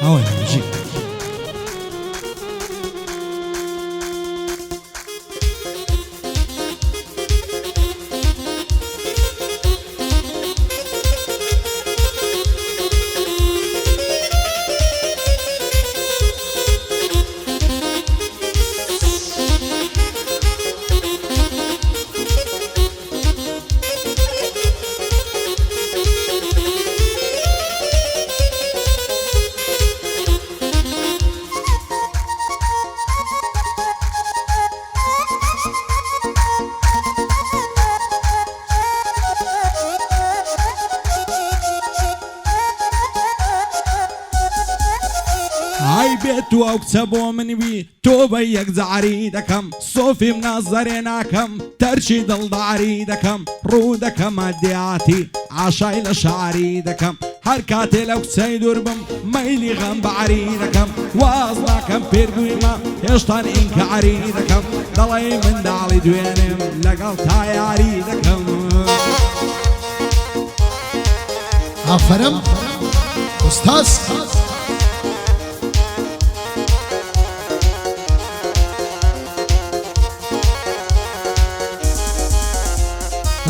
ئەوە ژی بێت و ئەو کچە بۆ منوی تۆ بە یەک جاری دەکەم سۆفی منازەرێ ناکەم تەرچی دڵداری دەکەم ڕوو دەکەمە دیاتی عاشای لە شاری دەکەم هەر کاتێ لەو کچەی دوور بم مەیلی غەمباری دەکەم واز ناکەم پێرگوویمە هێشتان ئینکاری دەکەم دەڵێ منداڵی دوێنێم لەگەڵ تایاری دەکەم ئافەرم ئوستاز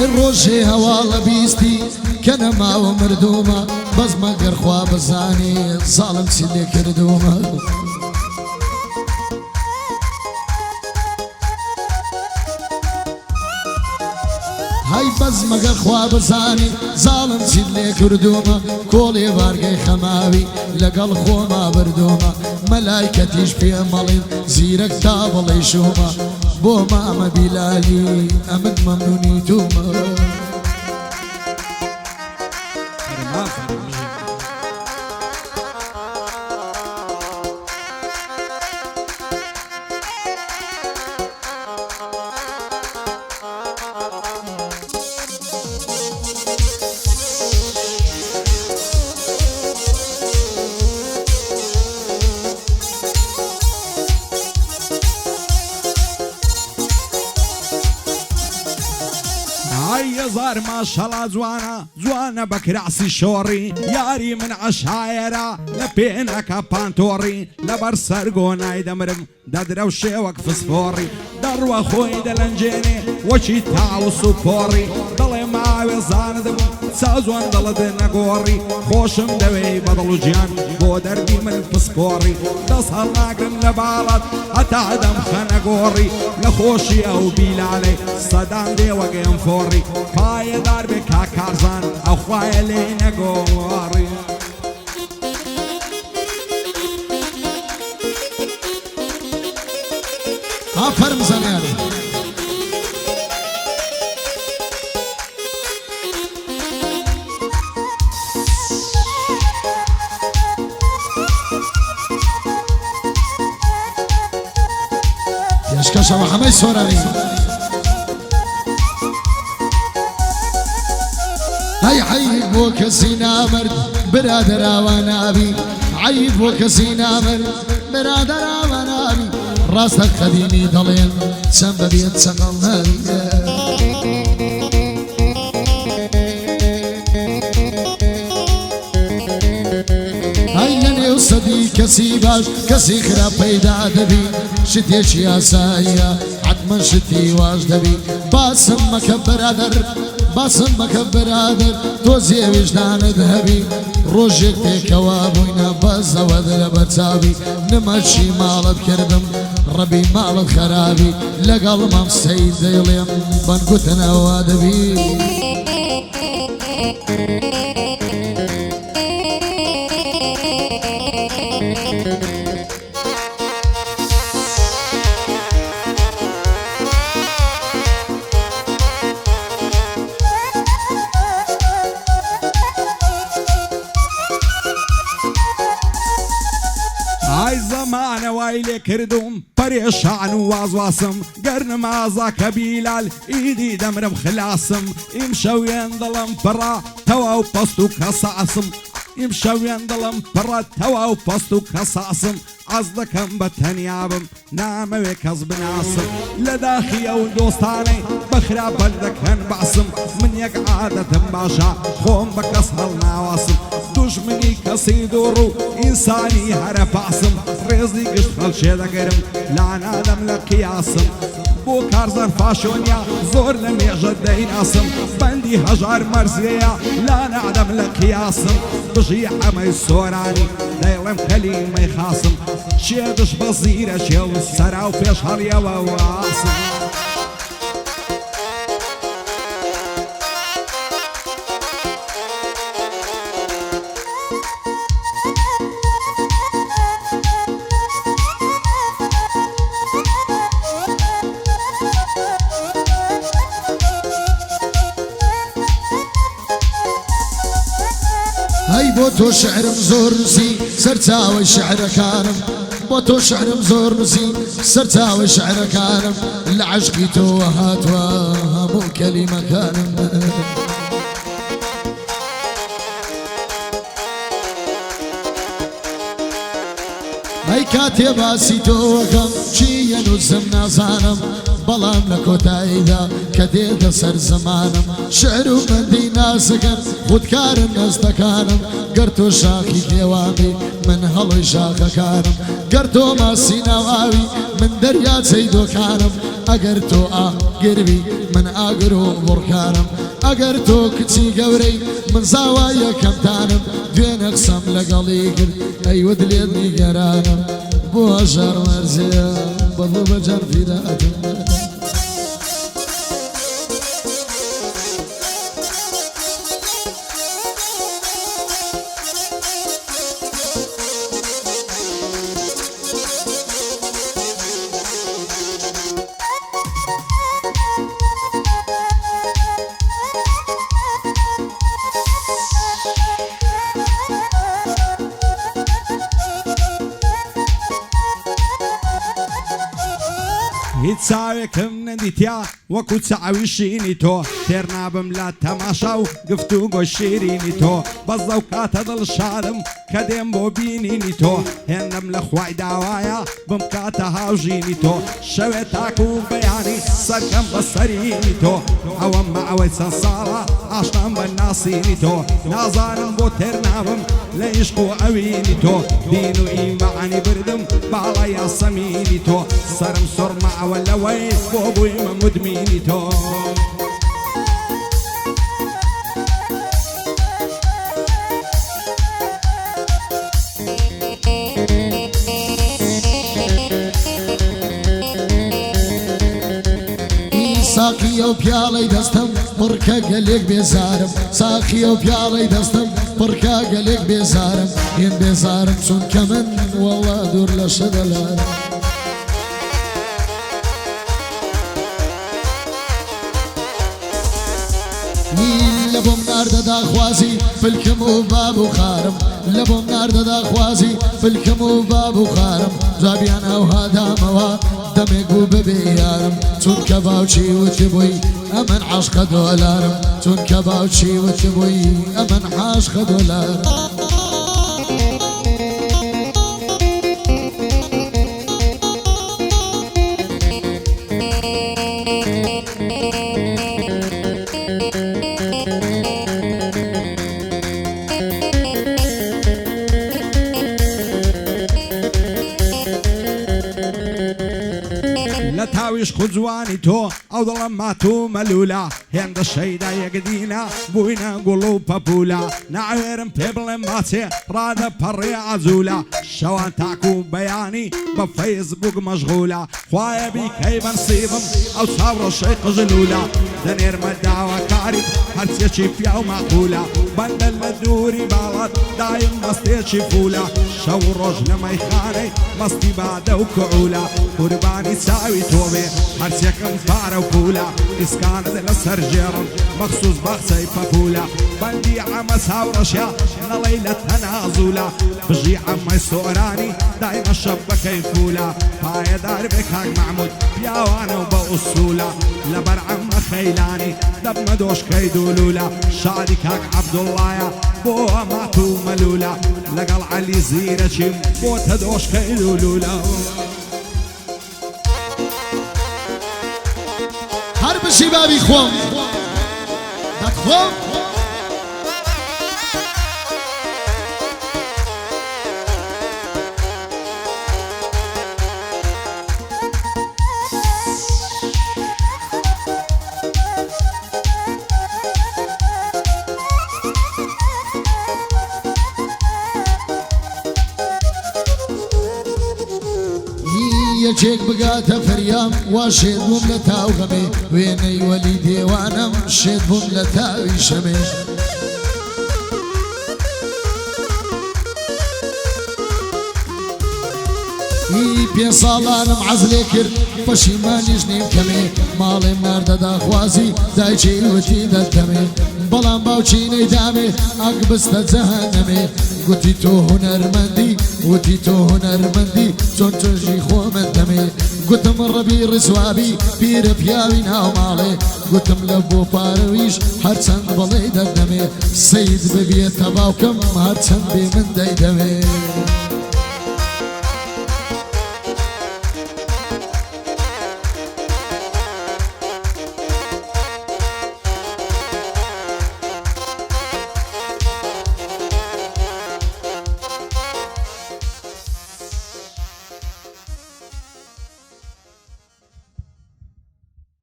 هەر ڕۆژێ هەواڵە بیستی کە نەماوە مردومە بەس مەگەر خوا بزانێ زاڵم چی لێ کردومە هەی بەس مەگەر خوا بزانێ زاڵم چی لێ کردومە کۆڵێ وارگەی خەماوی لەگەڵ خۆما بردومە مەلایکەتیش پێ مەڵێن زیرەک تا بڵێ شومە بۆ مامە بیلالی ئەمن مەمنونی تومە هەزار ماشەڵا جوانە جوانە بە کراسی شۆڕی یاری من عەشایەرە لە پێنەکە پانتۆڕی لەبەر سەرگۆنای دەمرم دەدرە و شێوەک فسفۆڕی دەڕوە خۆی دەلەنجێنێ وەچی تاوس و پۆڕی دەڵێ ماوێ زاندبوو سازوان دڵت نەگۆڕی خۆشم دەوێی بەدڵ و گیان بۆ دەردی من پسپۆڕی دەست هەڵناگرم لە باڵەت هەتا دەم خەنەگۆڕی لە خۆشی ئەو بیلالێ سەدان دێوەگەم فۆڕی پایەدار بێ کاکارزان ئەو خوایە لێ نەگۆڕی ئافەرم زەنێڕی پێشکەشەوە هەمەی سۆرانی هەی عەیب بۆ کەسی نامرد برادەراوە نابی عەیب بۆ کەسی نامرد برادەراوە نابی ڕاستە قەدیمی دەڵێن چەند بەبێت چەقەڵ نابی هەی لە نێو سەدی کەسی باش کەسی خراپ پەیدا دەبی شتێکی ئاساییە حتمما شتی واش دەبی باسم مەکە برادەر باسم مەکە برادەر تۆ زێویژدانت هەبی ڕۆژێک تێکەوە بووینە بەزەوەت لە بەرچاوی نمەچی ماڵت کردم ڕەبی ماڵت خەرابی لەگەڵ مامسەی دەیڵێم بەنگوتنەوە دەبی زمانە وای لێ کردوم پەرێشان و وازواسم گەر نمازە کە بیلال ئیدی دەمرم خلاسم ئیمشەوێن دڵم پڕە تەواو پەست و کەساسم ئیمشەوێن دڵم پڕە تەواو پەست و کەساسم ئەس دەکەم بە تەنیابم نامەوێ کەس بناسم لە داخی ئەو دۆستانەی بەخرا بەر دەکەن باسم من یەک عادەتم باشە خۆم بە کەس هەڵ ناواسم دوژمنی کەسی دوڕ و ئینسانی هەرە پاسم ڕێزی گشت خەڵکێ دەگەرم لا نادەم لە قیاسم بۆ کارزان فاشۆنیا زۆر لە مێژە دەیناسم بەندی هەژار مەرزەیە لا نادەم لە قیاسم بژی ئەمەی سۆرانی دەیڵێم کەلیمەی خاسم چێ دش بە زیرە چێ و سەرا و پێش هەڵیەوە واسم هەی بۆ تۆ شعرم زۆر نووسی سەرچاوەی شعرەکانم بۆ تۆ شعرم زۆر نووسی سەرچاوەی شعرەکانم لە عەشقی تۆوە هاتووە هەموو کەلیمەکانم ئەی کاتێ باسی تۆوەکەم چیە نووسم نازانم بەڵام لە کۆتاییدا کە دێتە سەر زمانم شعر و بەندی نازەکەم خودکارم نەستەکانم گەر تۆ شاخی کێوانی من هەڵۆی شاخەکانم گەر تۆ ماسی ناواوی من دەریاچەی دۆکانم ئەگەر تۆ ئاگروی من ئاگر و بڕکانم ئەگەر تۆ کچی گەورەی من زاوای یەکەمتانم دوێنە قسەم لەگەڵی کرد ئەیوە دلێت نیگەرانم بۆ هەژار مەرزەیە بەڵۆ بەجان فیداتم هیچ چاوێکم نەدیتیا وەکو چاوی شینی تۆ تێر نابم لە تەماشا و گفتوگۆ شیرینی تۆ بەزە و کاتە دڵ شادم کە دێم بۆ بینینی تۆ هێندەم لە خوای داوایە بم کاتە هاوژینی تۆ شەوێ تاکو و بەیانی سەرکەم بە سەرینی تۆ ئەوەم مەوەی چەند ساڵە ئاشنام بە ناسینی تۆ نازانم بۆ تێر نابم لە عیشق و ئەوینی تۆ دین و ئیمانی بردم باڵای یاسەمینی تۆ سەرم سۆڕمەوە لەوەی بۆ بوویمە مدمینی تۆ ساقیە و پیاڵەی دەستم پڕکە گەلێک بێزارم ساقیە و پیاڵەی دەستم پڕکە گەلێک بێزارم هێن بێزارم چونکە من وەڵا دوور لە شەدەلارم لە بۆم ناردەدا خوازی فلکم و باب و خارم لە بۆم ناردەدا خوازی فلکم و باب و خارم جوابیان ئەوها دامەوە دەمێک بوو بەبێ یارم چونکە باوچی وتی بووی ئەمن عاشقە دۆلارم چونکە باوچی وتی بووی ئەمن عاشقە دۆلارم لە تاویش خوجوانی تۆ ئەو دڵم ماتوو مەلوولە هێندە شەیدا یەکدینە بووینە گوڵ و پەپولە ناوێرم پێ بڵێم ماچێ ڕادە پەڕێ ئازوولە شەوان تاکو و بەیانی بە فەیسبوک مەشغولە خوایە بیکەی بەنسیبم ئەو چاوڕۆشەی قژلوولە دەنێرمە داواکاری هەرچێکی پیا و ماقولە بەندە لە دووری باڵات دایم مەستێکی فولە شەو ڕۆژ لە مەیخانەی مەستی بادە و کەعولە قوربانی چاوی تۆ بێ هەرچێکم پارە و پولە ئیسکانت لەسەر ژێڕم مەخسووس بەخچەی پەپولە بەندی ئەمە چاوڕەشیا نەڵەی لە تەنازوولە بژی ئەمەی سۆرانی دایمە شەبەکەی فولە پایەدار بێ کاک مەحموود پیاوانە و بە ئوسوولە لەبەر ئەمە خەیلانی دەبمە دۆشکەی دوولولە شادی کاک عەبدوڵڵایە بۆ ماتوو مەلوولە لەگەڵ عەلی زیرەچیم بۆتە دۆشکەی دوولولە هەر بشی بابی خۆم دەتخۆم یەکێک بگاتە فەریام وا شێت بووم لە تاو غەمێ وێنەی وەلی دێوانم شێت بووم لە تاوی شەمێ پێ ساڵانم عەزلێ کرد پەشیمانیش نیم کەمێ ماڵێم ناردەدا خوازی دایکی وتی دەتەمێ بەڵام باوکی نەیدامێ ئەک بستە جەهەنەمێ گوتی تۆ هونەرمەندی وتی تۆ هونەرمەندی چۆن توێژی خۆمە دەمێ گوتم ڕەبی ڕزوابی پیرە پیاوی ناو ماڵێ گوتم لە بۆ پارەویش هەرچەند بەڵێ دەردەمێ سەید ببێتە باوکەم هەرچەند بێ من دەیدەمێ